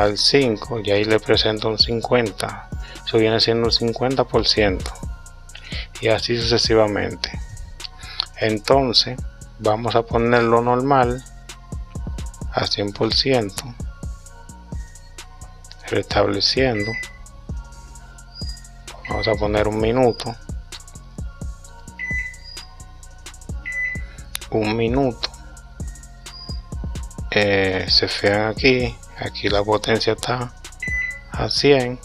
al 5 y ahí le presento un 50, eso viene siendo un 50%, y así sucesivamente. Entonces vamos a ponerlo normal a 100%, restableciendo. Vamos a poner un minuto, se fijan aquí la potencia está a 100